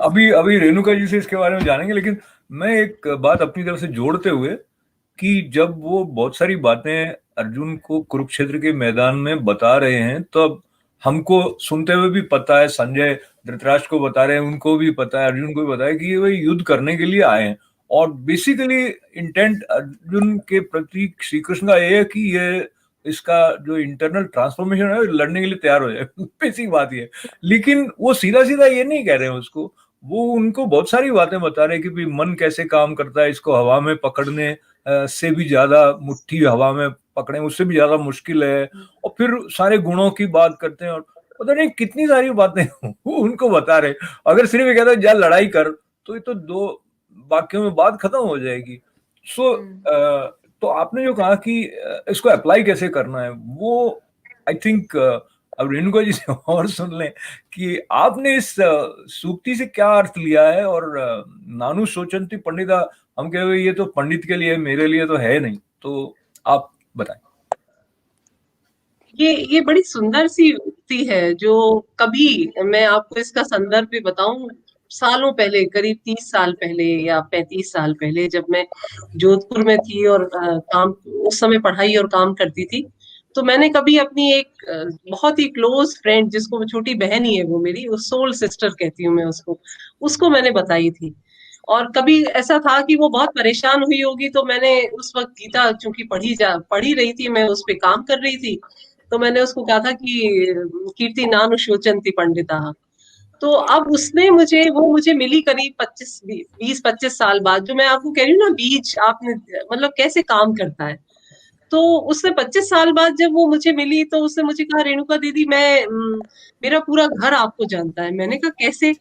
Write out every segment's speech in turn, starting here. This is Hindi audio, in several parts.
अभी अभी रेणुका जी से इसके बारे में जानेंगे, लेकिन मैं एक बात अपनी तरफ से जोड़ते हुए कि जब वो बहुत सारी बातें अर्जुन को कुरुक्षेत्र के मैदान में बता रहे हैं, तब हमको सुनते हुए भी पता है, संजय धृतराष्ट्र को बता रहे हैं, उनको भी पता है, अर्जुन को भी पता है कि ये युद्ध करने के लिए आए हैं। और बेसिकली इंटेंट अर्जुन के प्रति श्री कृष्ण का ये है कि ये इसका जो इंटरनल ट्रांसफॉर्मेशन है लड़ने के लिए तैयार हो जाए। बेसिक बात ये। लेकिन वो सीधा सीधा ये नहीं कह रहे हैं उसको, वो उनको बहुत सारी बातें बता रहे हैं कि भाई मन कैसे काम करता है, इसको हवा में पकड़ने से भी ज्यादा, मुट्ठी हवा में पकड़े उससे भी ज्यादा मुश्किल है। और फिर सारे गुणों की बात करते हैं और पता नहीं कितनी सारी बातें वो उनको बता रहे। अगर सिर्फ ये कहता है जा लड़ाई कर, तो ये तो दो वाक्यों में बात खत्म हो जाएगी। सो तो आपने जो कहा कि इसको अप्लाई कैसे करना है, वो आई थिंक अब रेणुका जी से और सुन लें कि आपने इस सूक्ति से क्या अर्थ लिया है। और नानु शोचंती पंडिता, हम कह रहे ये तो पंडित के लिए, मेरे लिए तो है नहीं, तो आप बताएं। ये बड़ी सुंदर सी उक्ति है, जो कभी, मैं आपको इसका संदर्भ भी बताऊं, सालों पहले, करीब 30 साल पहले या 35 साल पहले, जब मैं जोधपुर में थी और काम, उस समय पढ़ाई और काम करती थी, तो मैंने कभी अपनी एक बहुत ही क्लोज फ्रेंड, जिसको छोटी बहन ही है वो मेरी, उस सोल सिस्टर कहती हूँ मैं उसको, उसको मैंने बताई थी। और कभी ऐसा था कि वो बहुत परेशान हुई होगी, तो मैंने उस वक्त गीता चूंकि पढ़ी रही थी, मैं उस पे काम कर रही थी, तो मैंने उसको कहा था कि कीर्ति नानु शोचंती पंडिता। तो अब उसने मुझे, वो मुझे मिली करीब 20-25 साल बाद, जो मैं आपको कह रही हूँ ना, बीज आपने मतलब कैसे काम करता है। तो उसने 25 साल बाद जब वो मुझे मिली, तो उसने मुझे कहा, रेणुका दीदी, मेरा पूरा घर आपको जानता है। मैंने कहा कैसे?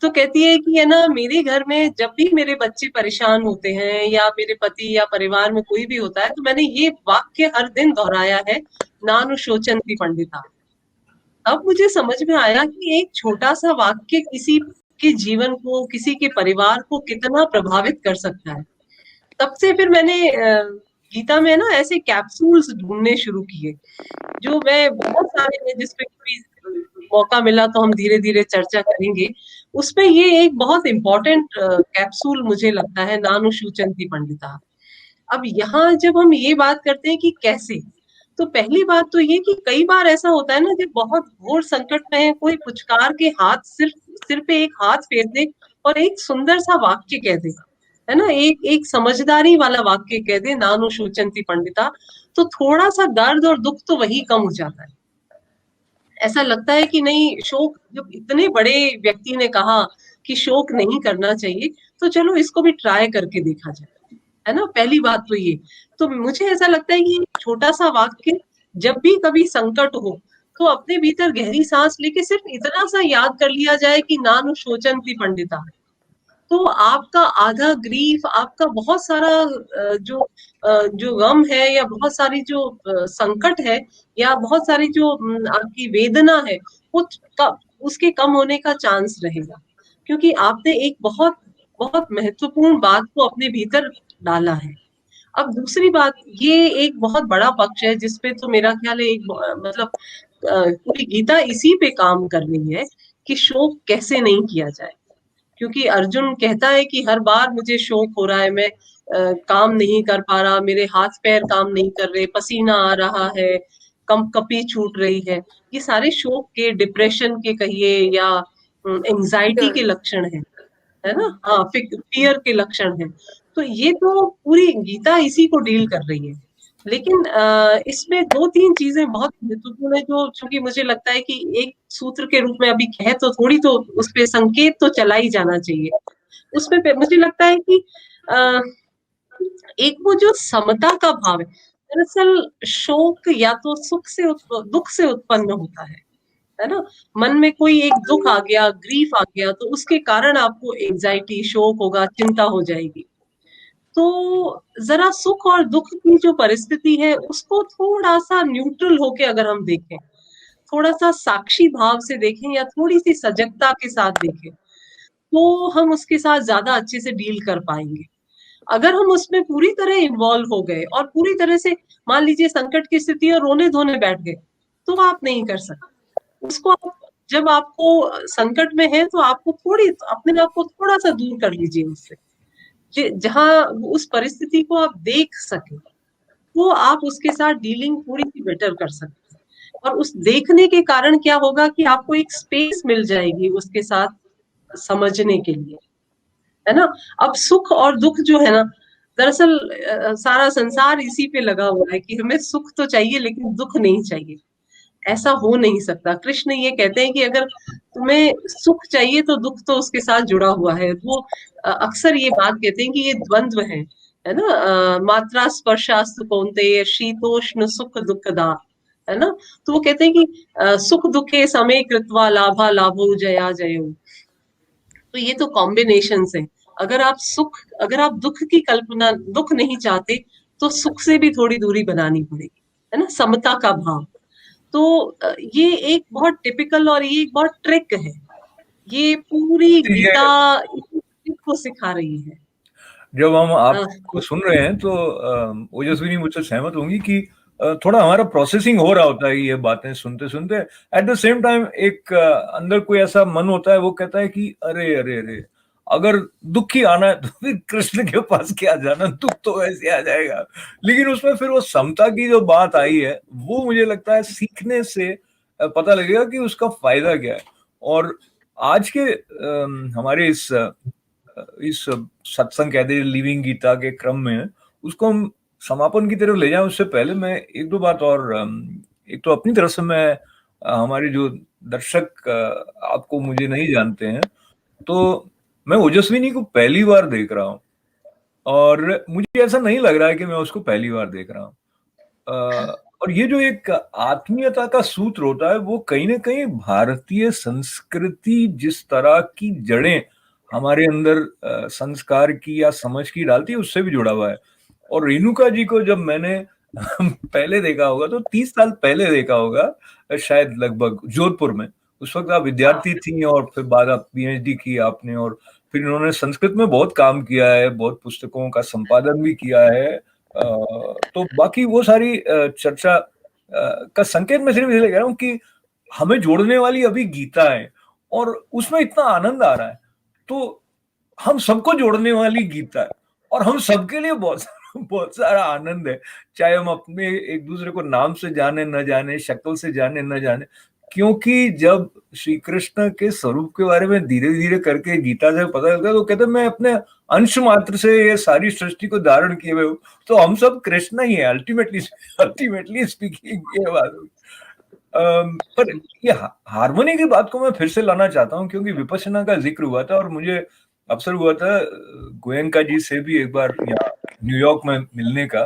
तो कहती है कि है ना, मेरे घर में जब भी मेरे बच्चे परेशान होते हैं, या मेरे पति या परिवार में कोई भी होता है, तो मैंने ये वाक्य हर दिन दोहराया है, नानु शोचंती पंडिता। अब मुझे समझ में आया कि एक छोटा सा वाक्य किसी के जीवन को, किसी के परिवार को कितना प्रभावित कर सकता है। तब से फिर मैंने गीता में ना ऐसे कैप्सूल्स ढूंढने शुरू किए, जो मैं बहुत सारे हैं, जिसपे कभी मौका मिला तो हम धीरे धीरे चर्चा करेंगे। उसमें ये एक बहुत इंपॉर्टेंट कैप्सूल मुझे लगता है, नानु शूचंती पंडिता। अब यहाँ जब हम ये बात करते हैं कि कैसे, तो पहली बात तो ये कि कई बार ऐसा होता है ना, जब बहुत घोर संकट में है, कोई पुचकार के हाथ, सिर्फ सिर पे एक हाथ फेर दे और एक सुंदर सा वाक्य कह दे, है ना, एक एक समझदारी वाला वाक्य कह दे, नानु शोचंती पंडिता, तो थोड़ा सा दर्द और दुख तो वही कम हो जाता है। ऐसा लगता है कि नहीं, शोक, जब इतने बड़े व्यक्ति ने कहा कि शोक नहीं करना चाहिए, तो चलो इसको भी ट्राई करके देखा जाए, है ना। पहली बात तो ये। तो मुझे ऐसा लगता है कि छोटा सा वाक्य, जब भी कभी संकट हो, तो अपने भीतर गहरी सांस लेके सिर्फ इतना सा याद कर लिया जाए कि नानु शोचंती पंडिता, तो आपका आधा ग्रीफ, आपका बहुत सारा जो गम है, या बहुत सारी जो संकट है, या बहुत सारी जो आपकी वेदना है, वो उसके कम होने का चांस रहेगा, क्योंकि आपने एक बहुत बहुत महत्वपूर्ण बात को अपने भीतर डाला है। अब दूसरी बात, ये एक बहुत बड़ा पक्ष है जिसपे तो मेरा ख्याल है, एक मतलब पूरी गीता इसी पे काम कर रही है कि शोक कैसे नहीं किया जाए। क्योंकि अर्जुन कहता है कि हर बार मुझे शोक हो रहा है, मैं काम नहीं कर पा रहा, मेरे हाथ पैर काम नहीं कर रहे, पसीना आ रहा है, कपी छूट रही है। ये सारे शोक के, डिप्रेशन के कहिए, या एंजाइटी के फियर। लक्षण है ना, हाँ, फियर के लक्षण है। तो ये तो पूरी गीता इसी को डील कर रही है। लेकिन इसमें दो तीन चीजें बहुत महत्वपूर्ण है, जो चूंकि मुझे लगता है कि एक सूत्र के रूप में अभी कहे तो थोड़ी तो उस पे संकेत तो चला ही जाना चाहिए। उसमें मुझे लगता है कि अ, एक वो जो समता का भाव है, दरअसल शोक या तो सुख से दुख से उत्पन्न होता है ना। मन में कोई एक दुख आ गया, ग्रीफ आ गया, तो उसके कारण आपको एंजाइटी, शोक होगा, चिंता हो जाएगी। तो जरा सुख और दुख की जो परिस्थिति है, उसको थोड़ा सा न्यूट्रल होके अगर हम देखें, थोड़ा सा साक्षी भाव से देखें, या थोड़ी सी सजगता के साथ देखें, तो हम उसके साथ ज्यादा अच्छे से डील कर पाएंगे। अगर हम उसमें पूरी तरह इन्वॉल्व हो गए और पूरी तरह से, मान लीजिए संकट की स्थिति और रोने धोने बैठ गए, तो आप नहीं कर सकते उसको। आप जब आपको संकट में है तो आपको थोड़ी अपने आप को थोड़ा सा दूर कर लीजिए उससे, जहां उस परिस्थिति को आप देख सके, तो आप उसके साथ डीलिंग थोड़ी सी बेटर कर सकते हैं। और उस देखने के कारण क्या होगा कि आपको एक स्पेस मिल जाएगी उसके साथ समझने के लिए, है ना। अब सुख और दुख जो है ना, दरअसल सारा संसार इसी पे लगा हुआ है कि हमें सुख तो चाहिए लेकिन दुख नहीं चाहिए। ऐसा हो नहीं सकता। कृष्ण ये कहते हैं कि अगर तुम्हें सुख चाहिए तो दुख तो उसके साथ जुड़ा हुआ है। वो अक्सर ये बात कहते हैं कि ये द्वंद्व है ना। मात्रा स्पर्शास्तु कौन्तेय शीतोष्ण सुख दुखदा, है ना। तो वो कहते हैं कि सुख दुखे समे कृत्वा लाभा लाभो जया जयो। तो ये तो कॉम्बिनेशन है। अगर आप दुख की कल्पना, दुख नहीं चाहते तो सुख से भी थोड़ी दूरी बनानी पड़ेगी, है ना, समता का भाव। तो ये एक बहुत टिपिकल और ये एक बहुत ट्रिक है। ये पूरी ये गीता इसी को सिखा रही है। जब हम अ, आपको सुन रहे हैं तो ओजस्विनी मुझसे सहमत होंगी कि थोड़ा हमारा प्रोसेसिंग हो रहा होता है ये बातें सुनते सुनते। एट द सेम टाइम एक अंदर कोई ऐसा मन होता है, वो कहता है कि अरे अरे अरे, अगर दुख ही आना है तो फिर कृष्ण के पास क्या जाना, दुख तो वैसे आ जाएगा। लेकिन उसमें फिर वो समता की जो बात आई है, वो मुझे लगता है सीखने से पता लगेगा कि उसका फायदा क्या है। और आज के हमारे इस सत्संग कह दे लिविंग गीता के क्रम में उसको हम समापन की तरफ ले जाएं, उससे पहले मैं एक दो बात और एक तो अपनी तरफ से मैं हमारे जो दर्शक आपको मुझे नहीं जानते हैं, तो मैं ओजस्विनी को पहली बार देख रहा हूँ और मुझे ऐसा नहीं लग रहा है कि मैं उसको पहली बार देख रहा हूँ। और ये जो एक आत्मीयता का सूत्र होता है, वो कहीं ना कहीं भारतीय संस्कृति जिस तरह की जड़ें हमारे अंदर संस्कार की या समझ की डालती है, उससे भी जुड़ा हुआ है। और रेणुका जी को जब मैंने पहले देखा होगा तो 30 साल पहले देखा होगा शायद, लगभग जोधपुर में। उस वक्त आप हाँ, विद्यार्थी थी और फिर बाद आप पीएचडी की आपने, और फिर इन्होंने संस्कृत में बहुत काम किया है, बहुत पुस्तकों का संपादन भी किया है। तो बाकी वो सारी चर्चा का संकेत मैं सिर्फ इसलिए कह रहा हूँ कि हमें जोड़ने वाली अभी गीता है और उसमें इतना आनंद आ रहा है। तो हम सबको जोड़ने वाली गीता है और हम सबके लिए बहुत सारा आनंद है, चाहे हम अपने एक दूसरे को नाम से जाने न जाने, शक्ल से जाने न जाने। क्योंकि जब श्री कृष्ण के स्वरूप के बारे में धीरे धीरे करके गीता से पता चलता है, तो कहते हैं मैं अपने अंश मात्र से ये सारी सृष्टि को धारण किए हुए हूँ। तो हम सब कृष्ण ही है अल्टीमेटली, अल्टीमेटली स्पीकिंग, ये बात हुई। पर ये हारमोनी की बात को मैं फिर से लाना चाहता हूँ, क्योंकि विपश्यना का जिक्र हुआ था और मुझे अवसर हुआ था गोयनका जी से भी एक बार यहाँ न्यूयॉर्क में मिलने का।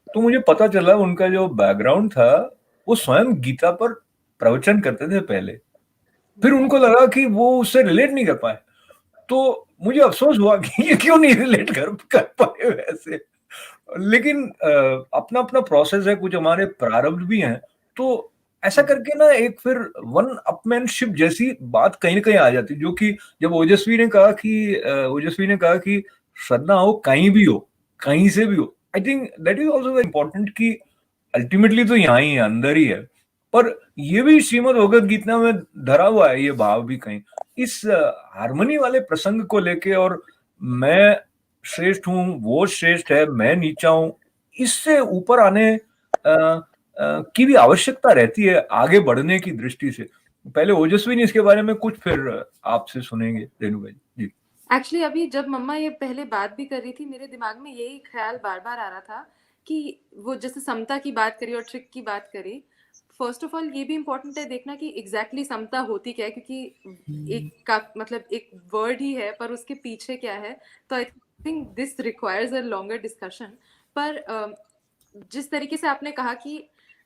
तो मुझे पता चला उनका जो बैकग्राउंड था, वो स्वयं गीता पर प्रवचन करते थे पहले। फिर उनको लगा कि वो उससे रिलेट नहीं कर पाए, तो मुझे अफसोस हुआ कि ये क्यों नहीं रिलेट कर पाए वैसे। लेकिन अपना अपना प्रोसेस है, कुछ हमारे प्रारब्ध भी हैं। तो ऐसा करके ना एक फिर वन अपमैनशिप जैसी बात कहीं ना कहीं आ जाती, जो कि जब ओजस्वी ने कहा कि श्रद्धा हो कहीं भी हो, कहीं से भी हो, I think that is also very important कि अल्टीमेटली तो यहाँ ही है, अंदर ही है। पर ये भी श्रीमद् भगवद गीता में धरा हुआ है ये भाव भी कहीं, इस हारमोनी वाले प्रसंग को लेके। और मैं श्रेष्ठ हूँ, वो श्रेष्ठ है, मैं नीचा हूँ, इससे ऊपर आने की भी आवश्यकता रहती है आगे बढ़ने की दृष्टि से। पहले ओजस्वी ने इसके बारे में कुछ, फिर आपसे सुनेंगे रेणु भाई जी। एक्चुअली अभी जब मम्मा ये पहले बात भी कर रही थी, मेरे दिमाग में यही ख्याल बार बार आ रहा था कि वो जैसे समता की बात करी और ट्रिक की बात करी। फर्स्ट ऑफ ऑल ये भी इम्पोर्टेंट है देखना कि एग्जैक्टली समता होती क्या है, क्योंकि एक का मतलब एक वर्ड ही है पर उसके पीछे क्या है। तो I think this requires a longer discussion. पर जिस तरीके से आपने कहा कि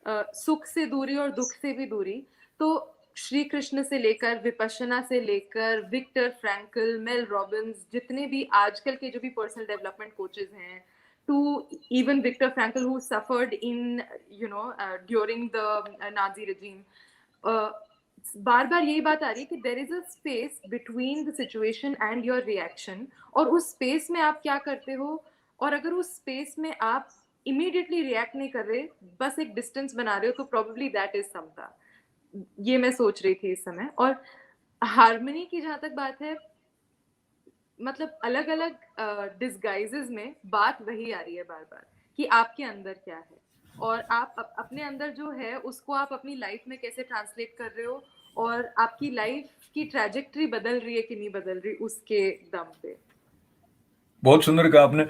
सुख से दूरी और दुख से भी दूरी, तो श्री कृष्ण से लेकर विपश्यना से लेकर विक्टर फ्रैंकल, मेल रॉबिन्स, जितने भी आजकल के जो भी पर्सनल डेवलपमेंट कोचेस हैं, to even Viktor Frankl who suffered in during the Nazi regime, बार बार यही बात आ रही है कि there is a space between the situation and your reaction, और उस स्पेस में आप क्या करते हो। और अगर उस स्पेस में आप इमीडिएटली रिएक्ट नहीं कर रहे, बस एक डिस्टेंस बना रहे हो, तो प्रोबेबली दैट इज समता। ये मैं सोच रही थी इस समय। और हार्मनी की जहां तक बात है, मतलब अलग अलग डिस्गाइजेस में बात वही आ रही है बार बार कि आपके अंदर क्या है, और आप अपने अंदर जो है उसको आप अपनी लाइफ में कैसे ट्रांसलेट कर रहे हो, और आपकी लाइफ की ट्रैजेक्टरी बदल रही है कि नहीं बदल रही उसके दम पे। बहुत सुंदर कहा आपने।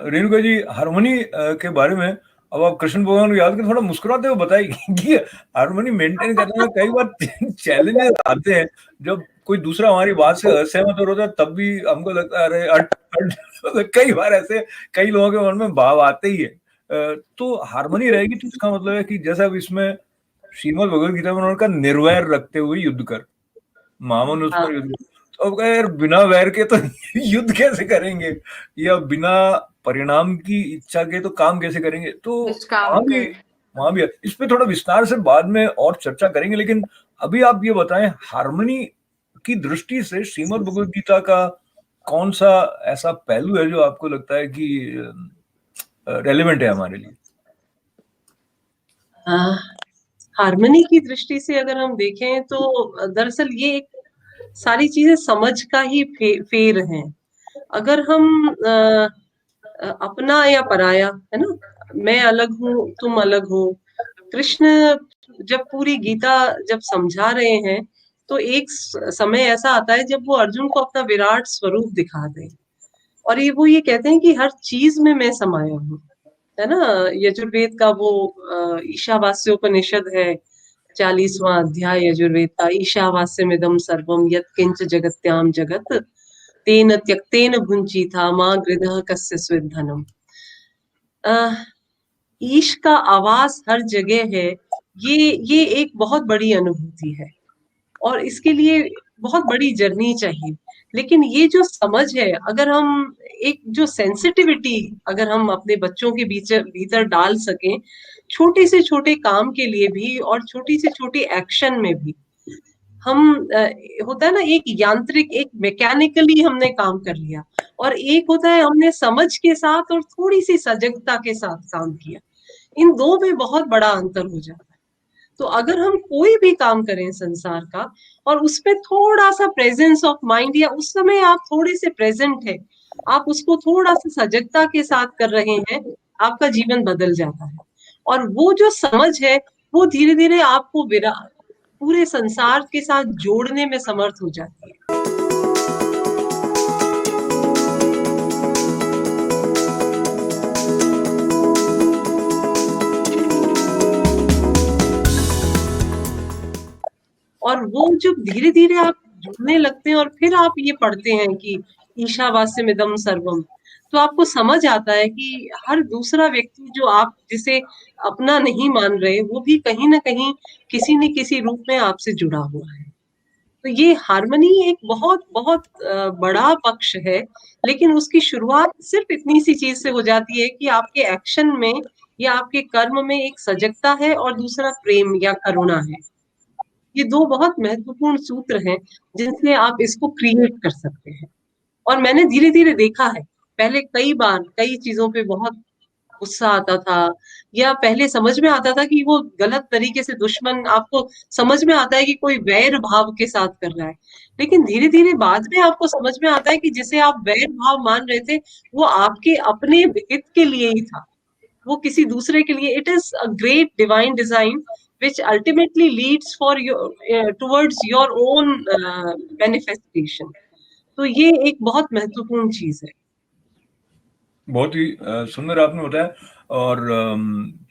रेणुका जी, हारमोनी के बारे में अब आप कृष्ण भगवान को याद कर थोड़ा मुस्कुराते हुए बताइए कि हारमोनी मेंटेन करने में कई बार चैलेंजेस आते हैं। जब कोई दूसरा हमारी बात से असहमत हो रहा है तब भी हमको लगता है अरे हट हट। कई बार ऐसे कई लोगों के मन में भाव आते ही है। तो हारमोनी रहेगी तो इसका मतलब है कि जैसा अब इसमें श्रीमद् भगवद गीता में उन्होंने कहा निर्वैर रखते हुए युद्ध कर, महामनुष्य हाँ पर युद्ध। तो अब कहा यार बिना वैर के तो युद्ध कैसे करेंगे, या बिना परिणाम की इच्छा के तो काम कैसे करेंगे। तो निष्काम वहां भी कर। वहां भी इस पे थोड़ा विस्तार से बाद में और चर्चा करेंगे, लेकिन अभी आप ये बताएं हार्मनी की दृष्टि से श्रीमद् भगवद गीता का कौन सा ऐसा पहलू है जो आपको लगता है कि रेलेवेंट है हमारे लिए। हार्मनी की दृष्टि से अगर हम देखें तो दरअसल ये एक सारी चीजें समझ का ही फेर है। अगर हम अपना या पराया, है ना, मैं अलग हूँ तुम अलग हो, कृष्ण जब पूरी गीता जब समझा रहे हैं तो एक समय ऐसा आता है जब वो अर्जुन को अपना विराट स्वरूप दिखा दें, और ये कहते हैं कि हर चीज में मैं समाया हूँ, है ना। यजुर्वेद का वो ईशावास्योपनिषद है, 40वां अध्याय यजुर्वेद का, ईशावास्यमिदं सर्वम यत्किंच जगत्याम जगत तेन त्यक्तेन भुंजीथा मां गृधः कस्य स्विद्धनम। ईश का आवास हर जगह है, ये एक बहुत बड़ी अनुभूति है, और इसके लिए बहुत बड़ी जर्नी चाहिए। लेकिन ये जो समझ है, अगर हम एक जो सेंसिटिविटी अगर हम अपने बच्चों के भीतर डाल सकें, छोटे से छोटे काम के लिए भी और छोटी से छोटी एक्शन में भी, हम होता है ना, एक यांत्रिक एक मैकेनिकली हमने काम कर लिया, और एक होता है हमने समझ के साथ और थोड़ी सी सजगता के साथ काम किया, इन दो में बहुत बड़ा अंतर हो जाता है। तो अगर हम कोई भी काम करें संसार का और उसपे थोड़ा सा प्रेजेंस ऑफ माइंड, या उस समय आप थोड़े से प्रेजेंट है, आप उसको थोड़ा सा सजगता के साथ कर रहे हैं, आपका जीवन बदल जाता है। और वो जो समझ है वो धीरे धीरे आपको पूरे संसार के साथ जोड़ने में समर्थ हो जाती है। और वो जब धीरे धीरे आप जुड़ने लगते हैं और फिर आप ये पढ़ते हैं कि ईशावास्यमिदं सर्वम, तो आपको समझ आता है कि हर दूसरा व्यक्ति जो आप जिसे अपना नहीं मान रहे, वो भी कहीं ना कहीं किसी न किसी रूप में आपसे जुड़ा हुआ है। तो ये हार्मनी एक बहुत बहुत बड़ा पक्ष है, लेकिन उसकी शुरुआत सिर्फ इतनी सी चीज से हो जाती है कि आपके एक्शन में या आपके कर्म में एक सजगता है और दूसरा प्रेम या करुणा है। ये दो बहुत महत्वपूर्ण सूत्र हैं जिनसे आप इसको क्रिएट कर सकते हैं। और मैंने धीरे धीरे देखा है, पहले कई बार कई चीजों पे बहुत गुस्सा आता था, या पहले समझ में आता था कि वो गलत तरीके से दुश्मन, आपको समझ में आता है कि कोई वैर भाव के साथ कर रहा है, लेकिन धीरे धीरे बाद में आपको समझ में आता है कि जिसे आप वैर भाव मान रहे थे वो आपके अपने हित के लिए ही था, वो किसी दूसरे के लिए। It is a great divine design which ultimately leads for your towards your own manifestation। तो ये एक बहुत महत्वपूर्ण चीज है। बहुत ही सुंदर आपने बताया। और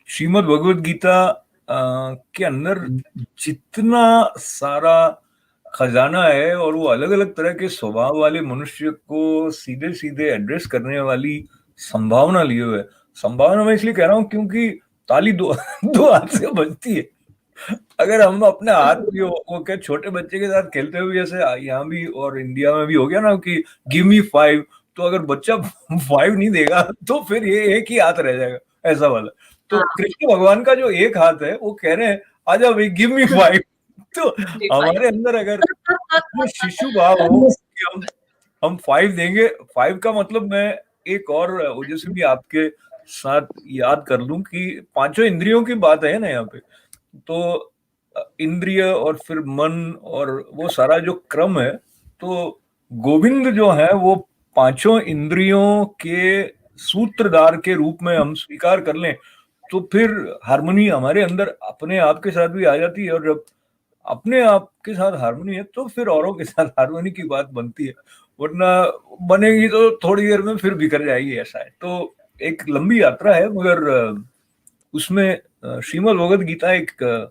श्रीमद् भगवद गीता के अंदर जितना सारा खजाना है, और वो अलग अलग तरह के स्वभाव वाले मनुष्य को सीधे सीधे एड्रेस करने वाली संभावना लिए हुए है। संभावना मैं इसलिए कह रहा हूं क्योंकि ताली दो दो हाथ से बजती है। अगर हम अपने हाथ भी वो क्या छोटे बच्चे के साथ खेलते हुए, जैसे यहाँ भी और इंडिया में भी हो गया ना कि गिव मी 5, तो अगर बच्चा 5 नहीं देगा तो फिर ये एक ही हाथ रह जाएगा, ऐसा वाला। तो हाँ, कृष्ण भगवान का जो एक हाथ है वो कह रहे हैं आजा भाई गिव मी 5। तो हमारे अंदर अगर वो शिशु भाव हो कि हम 5 देंगे, 5 का मतलब मैं एक और वजह से भी आपके साथ याद कर लूं कि पांचों इंद्रियों की बात है ना यहाँ पे। तो इंद्रिय और फिर मन और वो सारा जो क्रम है, तो गोविंद जो है वो पांचों इंद्रियों के सूत्रधार के रूप में हम स्वीकार कर लें तो फिर हारमोनी हमारे अंदर अपने आप के साथ भी आ जाती है, और जब अपने आप के साथ हारमोनी है तो फिर औरों के साथ हारमोनी की बात बनती है, वरना बनेगी तो थोड़ी देर में फिर बिखर जाएगी, ऐसा है। तो एक लंबी यात्रा है, मगर उसमें श्रीमद् भगवद गीता एक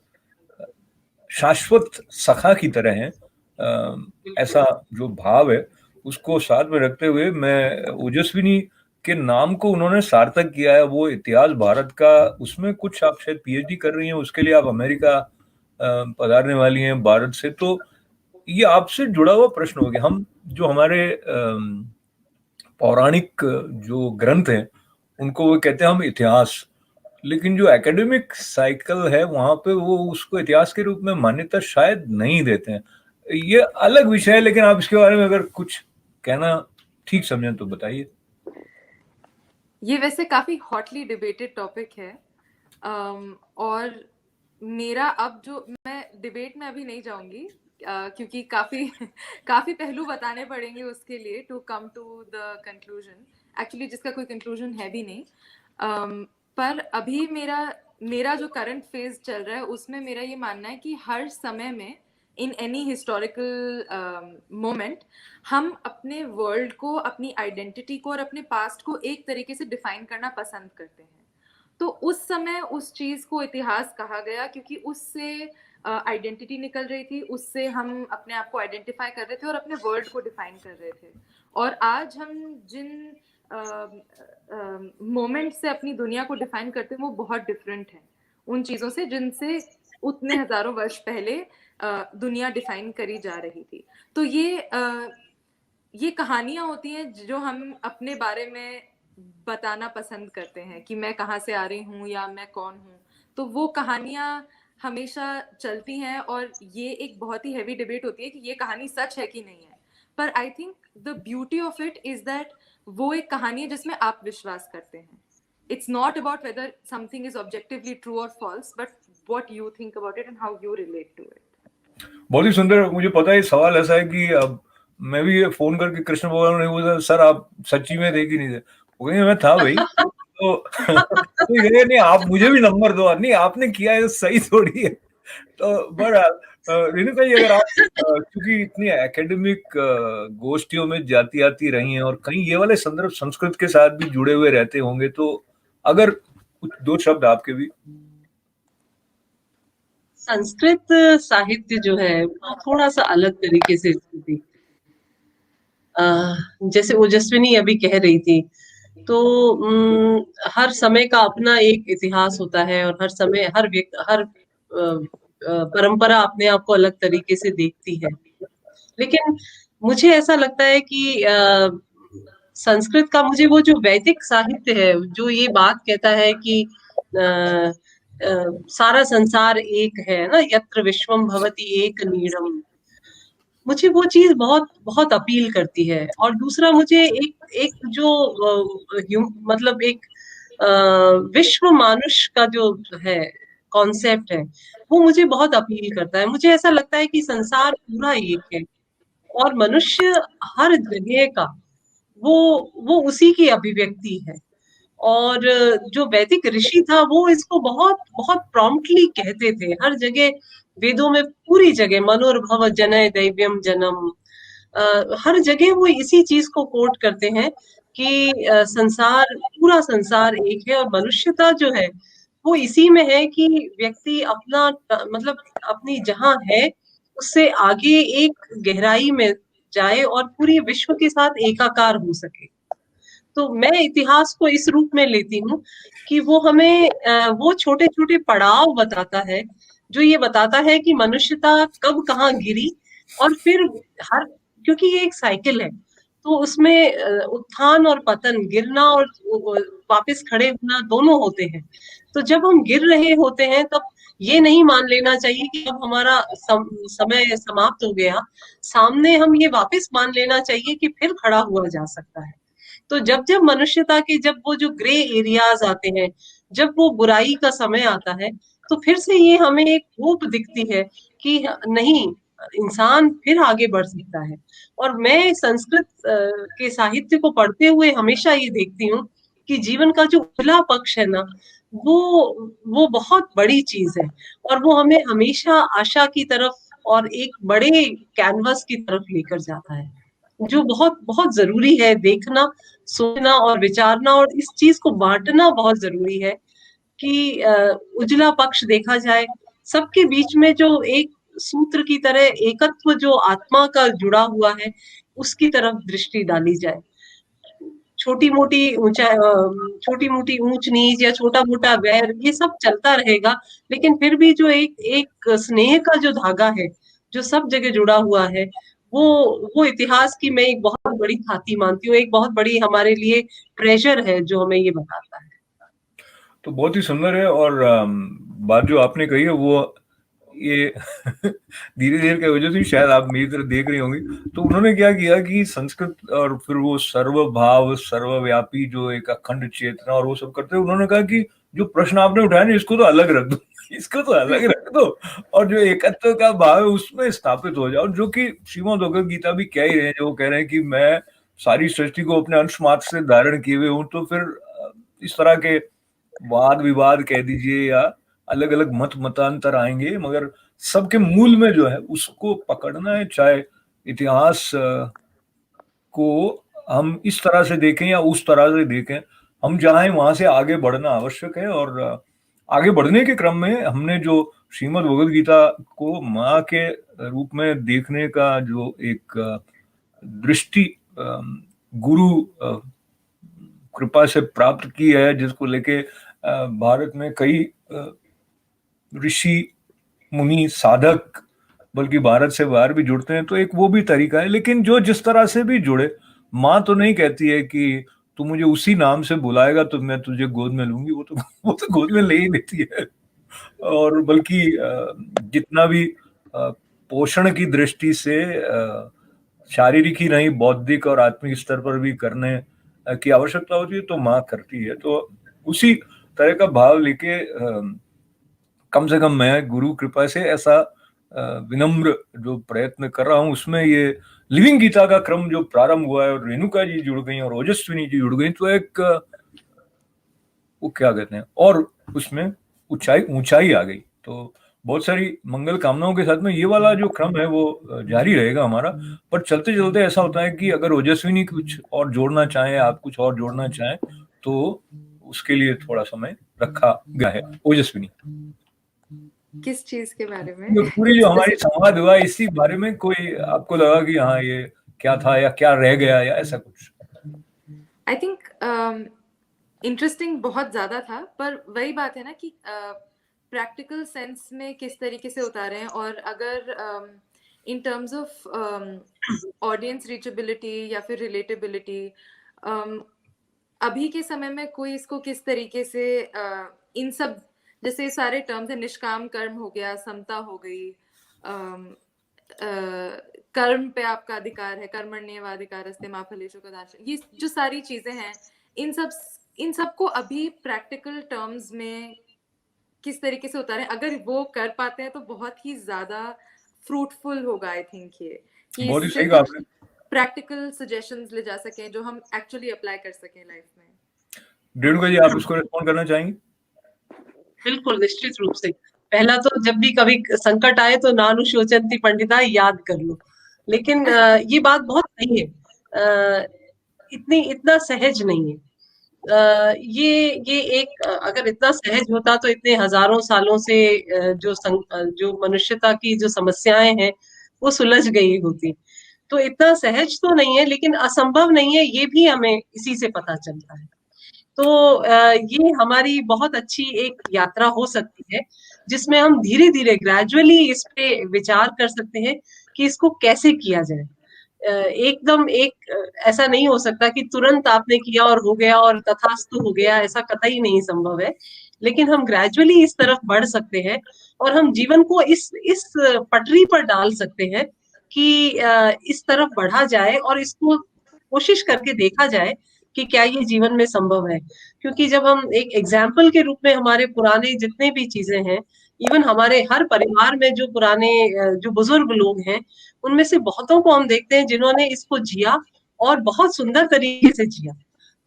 शाश्वत सखा की तरह है। ऐसा जो भाव है उसको साथ में रखते हुए मैं ओजस्विनी के नाम को उन्होंने सार्थक किया है। वो इतिहास भारत का, उसमें कुछ आप शायद पीएचडी कर रही हैं, उसके लिए आप अमेरिका पधारने वाली हैं भारत से। तो ये आपसे जुड़ा हुआ प्रश्न हो गया। हम जो हमारे पौराणिक जो ग्रंथ हैं उनको वो कहते हैं हम इतिहास, लेकिन जो एकेडमिक साइकिल है वहां पे वो उसको इतिहास के रूप में मान्यता शायद नहीं देते हैं। ये अलग विषय है, लेकिन आप इसके बारे में अगर कुछ कहना ठीक समझें तो बताइए। ये वैसे काफी हॉटली डिबेटेड टॉपिक है, और मेरा अब जो, मैं डिबेट में अभी नहीं जाऊंगी क्योंकि काफी काफी पहलू बताने पड़ेंगे उसके लिए to come to the conclusion, actually जिसका कोई कंक्लूजन है भी नहीं। पर अभी मेरा जो करंट फेज चल रहा है उसमें मेरा ये मानना है कि हर समय में इन एनी हिस्टोरिकल मोमेंट हम अपने वर्ल्ड को, अपनी आइडेंटिटी को और अपने पास्ट को एक तरीके से डिफाइन करना पसंद करते हैं। तो उस समय उस चीज को इतिहास कहा गया क्योंकि उससे आइडेंटिटी निकल रही थी, उससे हम अपने आप को आइडेंटिफाई कर रहे थे और अपने वर्ल्ड को डिफाइन कर रहे थे। और आज हम जिन मोमेंट से अपनी दुनिया को डिफाइन करते हैं वो बहुत डिफरेंट है उन चीजों से जिनसे उतने हजारों वर्ष पहले दुनिया डिफाइन करी जा रही थी। तो ये कहानियां होती हैं जो हम अपने बारे में बताना पसंद करते हैं कि मैं कहाँ से आ रही हूँ या मैं कौन हूँ। तो वो कहानियां हमेशा चलती हैं और ये एक बहुत ही हैवी डिबेट होती है कि ये कहानी सच है कि नहीं है। पर I think the beauty of it is that वो एक कहानी है जिसमें आप विश्वास करते हैं। It's not about whether something is objectively true or false, but what you think about it and how you relate to it. बहुत ही सुंदर। मुझे पता है सवाल ऐसा है कि अब मैं भी फोन करके कृष्ण भगवान ने बोला सर आप सच्ची में थे कि नहीं थे, वो कहेंगे मैं था भाई। तो ये नहीं आप मुझे भी नंबर दो, नहीं आपने किया है सही थोड़ी है। तो बहरहाल रेणु भाई, अगर आप क्योंकि इतनी एकेडमिक गोष्ठियों में जाती आती रही हैं और कहीं ये वाले संदर्भ संस्कृत के साथ भी जुड़े हुए रहते होंगे, तो अगर कुछ दो शब्द आपके भी। संस्कृत साहित्य जो है वो थोड़ा सा अलग तरीके से थी। जैसे ओजस्विनी अभी कह रही थी, तो हर समय का अपना एक इतिहास होता है और हर समय हर परंपरा अपने आप को अलग तरीके से देखती है। लेकिन मुझे ऐसा लगता है कि संस्कृत का, मुझे वो जो वैदिक साहित्य है जो ये बात कहता है कि सारा संसार एक है ना, यत्र विश्वम भवति एक नीड़म, मुझे वो चीज बहुत बहुत अपील करती है। और दूसरा मुझे एक जो मतलब एक विश्व मानुष का जो है कॉन्सेप्ट है वो मुझे बहुत अपील करता है। मुझे ऐसा लगता है कि संसार पूरा एक है और मनुष्य हर जगह का वो उसी की अभिव्यक्ति है। और जो वैदिक ऋषि था वो इसको बहुत बहुत प्रॉम्प्टली कहते थे हर जगह, वेदों में पूरी जगह मनोर्भव जनय दैव्यम जनम, हर जगह वो इसी चीज को कोट करते हैं कि संसार, पूरा संसार एक है और मनुष्यता जो है वो इसी में है कि व्यक्ति अपना मतलब अपनी जहां है उससे आगे एक गहराई में जाए और पूरी विश्व के साथ एकाकार हो सके। तो मैं इतिहास को इस रूप में लेती हूँ कि वो हमें वो छोटे छोटे पड़ाव बताता है जो ये बताता है कि मनुष्यता कब कहाँ गिरी और फिर हर, क्योंकि ये एक साइकिल है तो उसमें उत्थान और पतन, गिरना और वापस खड़े होना दोनों होते हैं। तो जब हम गिर रहे होते हैं तब ये नहीं मान लेना चाहिए कि अब हमारा समय समाप्त हो गया, सामने हम ये वापस मान लेना चाहिए कि फिर खड़ा हुआ जा सकता है। तो जब जब मनुष्यता के, जब वो जो ग्रे एरियाज आते हैं, जब वो बुराई का समय आता है, तो फिर से ये हमें एक होप दिखती है कि नहीं, इंसान फिर आगे बढ़ सकता है। और मैं संस्कृत के साहित्य को पढ़ते हुए हमेशा ये देखती हूँ कि जीवन का जो उजला पक्ष है ना, वो बहुत बड़ी चीज है, और वो हमें हमेशा आशा की तरफ और एक बड़े कैनवस की तरफ लेकर जाता है, जो बहुत बहुत जरूरी है देखना, सोचना और विचारना, और इस चीज को बांटना बहुत जरूरी है कि उजला पक्ष देखा जाए, सबके बीच में जो एक सूत्र की तरह एकत्व जो आत्मा का जुड़ा हुआ है, उसकी तरफ दृष्टि डाली जाए। छोटी मोटी छोटी मोटी ऊंच नीच या छोटा मोटा वैर ये सब चलता रहेगा, लेकिन फिर भी जो एक एक स्नेह का जो धागा है, जो सब जगह जुड़ा हुआ है, वो इतिहास की मैं एक बहुत बड़ी खाती मानती हूँ, एक बहुत बड़ी हमारे लिए ट्रेजर है जो हमें ये बताता है। तो बहुत ही सुंदर है। और बात जो आपने कही है वो ये धीरे धीरे की वजह से शायद आप मेरी तरफ देख रही होंगी। तो उन्होंने क्या किया कि संस्कृत और फिर वो सर्वभाव सर्वव्यापी जो एक अखंड चेतना और वो सब करते हैं, उन्होंने कहा कि जो प्रश्न आपने उठाया ना इसको तो अलग रख दो, इसको तो अलग रख दो, और जो एकत्व का भाव है उसमें स्थापित हो जाओ, जो कि श्रीमद् भगवद गीता भी कह ही रहे हैं, जो वो कह रहे हैं कि मैं सारी सृष्टि को अपने अंश मात्र से धारण किए हुए हूँ। तो फिर इस तरह के वाद विवाद कह दीजिए या अलग अलग मत मतांतर आएंगे, मगर सबके मूल में जो है उसको पकड़ना है। चाहे इतिहास को हम इस तरह से देखें या उस तरह से देखें, हम चाहें वहां से आगे बढ़ना आवश्यक है। और आगे बढ़ने के क्रम में हमने जो श्रीमद् भगवद गीता को माँ के रूप में देखने का जो एक दृष्टि गुरु कृपा से प्राप्त की है, जिसको लेके भारत में कई ऋषि मुनि साधक बल्कि भारत से बाहर भी जुड़ते हैं, तो एक वो भी तरीका है। लेकिन जो जिस तरह से भी जुड़े, माँ तो नहीं कहती है कि तू मुझे उसी नाम से बुलाएगा तो मैं तुझे गोद में लूंगी, वो तो गोद में ले ही लेती है। और बल्कि जितना भी पोषण की दृष्टि से शारीरिक ही नहीं बौद्धिक और आत्मिक स्तर पर भी करने की आवश्यकता होती है, तो माँ करती है। तो उसी तरह का भाव लेके कम से कम मैं गुरु कृपा से ऐसा विनम्र जो प्रयत्न कर रहा हूँ, उसमें ये लिविंग गीता का क्रम जो प्रारंभ हुआ है और रेणुका जी जुड़ गई और ओजस्विनी जी जुड़ गई, तो एक वो क्या कहते हैं, और उसमें ऊंचाई आ गई। तो बहुत सारी मंगल कामनाओं के साथ में ये वाला जो क्रम है वो जारी रहेगा हमारा। पर चलते चलते ऐसा होता है कि अगर ओजस्विनी कुछ और जोड़ना चाहें, आप कुछ और जोड़ना चाहें, तो उसके लिए थोड़ा समय रखा गया है। ओजस्विनी, किस चीज के बारे में? तो पूरी जो हमारी संवाद हुआ इसी बारे में कोई आपको लगा कि हाँ ये क्या था या क्या रह गया या ऐसा कुछ? आई थिंक इंटरेस्टिंग बहुत ज्यादा था, पर वही बात है ना कि प्रैक्टिकल सेंस में किस तरीके से उतारे हैं, और अगर in terms of audience reachability या फिर रिलेटेबिलिटी, अभी के समय में कोई इसको किस तरीके से इन सब जैसे सारे टर्म्स है, निष्काम कर्म हो गया, समता हो गई, कर्म पे आपका अधिकार है, कर्मण्येवाधिकारस्ते मा फलेषु कदाचन, ये जो सारी चीजें हैं, इन सब को अभी प्रैक्टिकल टर्म्स में किस तरीके से उतारें, अगर वो कर पाते हैं तो बहुत ही ज्यादा फ्रूटफुल होगा। आई थिंक ये कि बहुत ही सही कहा आपने। प्रैक्टिकल सजेशंस ले जा सकें जो हम एक्चुअली अप्लाई कर सकें लाइफ में। रेणुका जी, आप इसको रिस्पॉन्ड करना चाहेंगे? बिल्कुल, निश्चित रूप से। पहला तो जब भी कभी संकट आए तो नानुशोचन्ति पंडिता याद कर लो। लेकिन ये बात बहुत सही है, इतना सहज नहीं है। ये एक अगर इतना सहज होता तो इतने हजारों सालों से जो मनुष्यता की जो समस्याएं हैं वो सुलझ गई होती। तो इतना सहज तो नहीं है, लेकिन असंभव नहीं है, ये भी हमें इसी से पता चलता है। तो ये हमारी बहुत अच्छी एक यात्रा हो सकती है, जिसमें हम धीरे धीरे ग्रेजुअली इस पे विचार कर सकते हैं कि इसको कैसे किया जाए। एकदम ऐसा नहीं हो सकता कि तुरंत आपने किया और हो गया और तथास्तु हो गया, ऐसा कतई नहीं संभव है। लेकिन हम ग्रेजुअली इस तरफ बढ़ सकते हैं और हम जीवन को इस पटरी पर डाल सकते हैं कि इस तरफ बढ़ा जाए और इसको कोशिश करके देखा जाए कि क्या ये जीवन में संभव है। क्योंकि जब हम एक एग्जाम्पल के रूप में हमारे पुराने जितने भी चीजें हैं, इवन हमारे हर परिवार में जो पुराने जो बुजुर्ग लोग हैं, उनमें से बहुतों को हम देखते हैं जिन्होंने इसको जिया और बहुत सुंदर तरीके से जिया।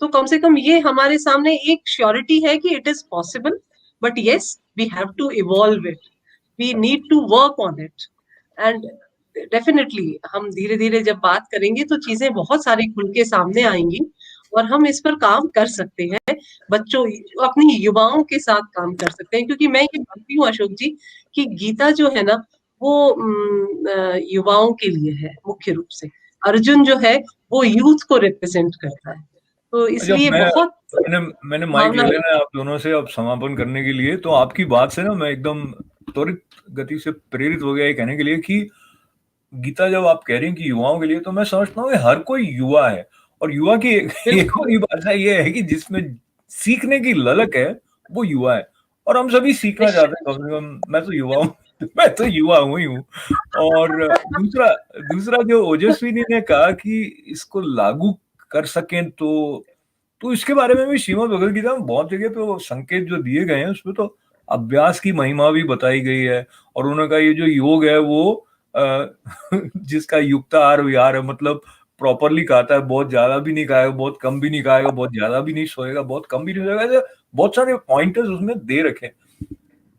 तो कम से कम ये हमारे सामने एक श्योरिटी है कि it is possible, but yes we have to evolve it, we need to work on it. And definitely हम धीरे धीरे जब बात करेंगे तो चीजें बहुत सारी खुल के सामने आएंगी और हम इस पर काम कर सकते हैं, बच्चों अपनी युवाओं के साथ काम कर सकते हैं। क्योंकि मैं ये मानती हूँ अशोक जी कि गीता जो है ना वो युवाओं के लिए है मुख्य रूप से। अर्जुन जो है वो यूथ को रिप्रेजेंट करता है, तो अच्छा, इसलिए बहुत मैंने माइक ले भावना। लेना है आप दोनों से अब समापन करने के लिए। तो आपकी बात से ना मैं एकदम त्वरित गति से प्रेरित हो गया ये कहने के लिए कि गीता जब आप कह रही हैं कि युवाओं के लिए, तो मैं समझता हूँ कि हर कोई युवा है, और युवा की एक बिल्कुल बड़ी भाषा ये है कि जिसमें सीखने की ललक है वो युवा है, और हम सभी सीखना चाहते हैं। कम से कम मैं तो युवा हूँ मैं तो युवा हूँ ही हूँ। और दूसरा दूसरा जो ओजस्विनी ने कहा कि इसको लागू कर सकें, तो इसके बारे में भी श्रीमद् भगवद गीता में बहुत जगह पे वो संकेत जो दिए गए हैं उसमें तो अभ्यास की महिमा भी बताई गई है। और उन्होंने कहा ये जो योग है वो जिसका युक्ताहार विहार है, मतलब प्रॉपरली खाता है, बहुत ज्यादा भी नहीं खाएगा, बहुत कम भी नहीं खाएगा, बहुत ज्यादा भी नहीं सोएगा, बहुत कम भी नहीं सोएगा, ऐसे बहुत सारे पॉइंटर्स उसमें दे रखे हैं।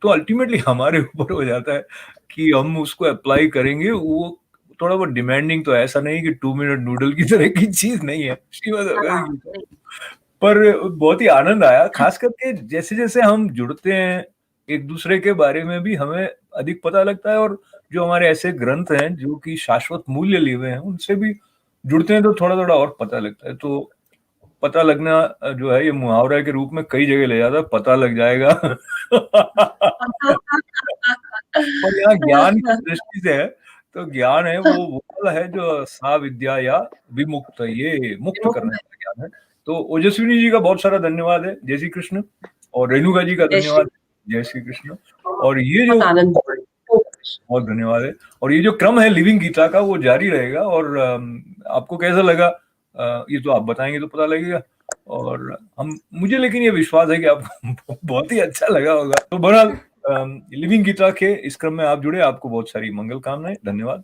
तो अल्टीमेटली हमारे ऊपर हो जाता है कि हम उसको अप्लाई करेंगे। वो थोड़ा बहुत डिमांडिंग तो ऐसा नहीं कि 2 मिनट नूडल की तरह की चीज नहीं है श्रीमद् भगवद गीता। पर बहुत ही आनंद आया, खास करके जैसे जैसे हम जुड़ते हैं एक दूसरे के बारे में भी हमें अधिक पता लगता है, और जो हमारे ऐसे ग्रंथ हैं जो कि शाश्वत मूल्य लिए हुए हैं उनसे भी जुड़ते हैं तो थोड़ा थोड़ा और पता लगता है। तो पता लगना जो है ये मुहावरा के रूप में कई जगह ले जाता है, पता लग जाएगा और यहाँ ज्ञान की दृष्टि से है तो ज्ञान है वो वाला है जो सा विद्या या विमुक्त, ये मुक्त करने वाला ज्ञान है। तो ओजस्विनी जी का बहुत सारा धन्यवाद है, जय श्री कृष्ण। और रेणुका जी का धन्यवाद, जय श्री कृष्ण। और ये जो आनंद, बहुत धन्यवाद है। और ये जो क्रम है लिविंग गीता का वो जारी रहेगा। और आपको कैसा लगा ये तो आप बताएंगे तो पता लगेगा। और मुझे लेकिन ये विश्वास है कि आपको बहुत ही अच्छा लगा होगा। तो बहरहाल लिविंग गीता के इस क्रम में आप जुड़े, आपको बहुत सारी मंगल कामनाएं, धन्यवाद।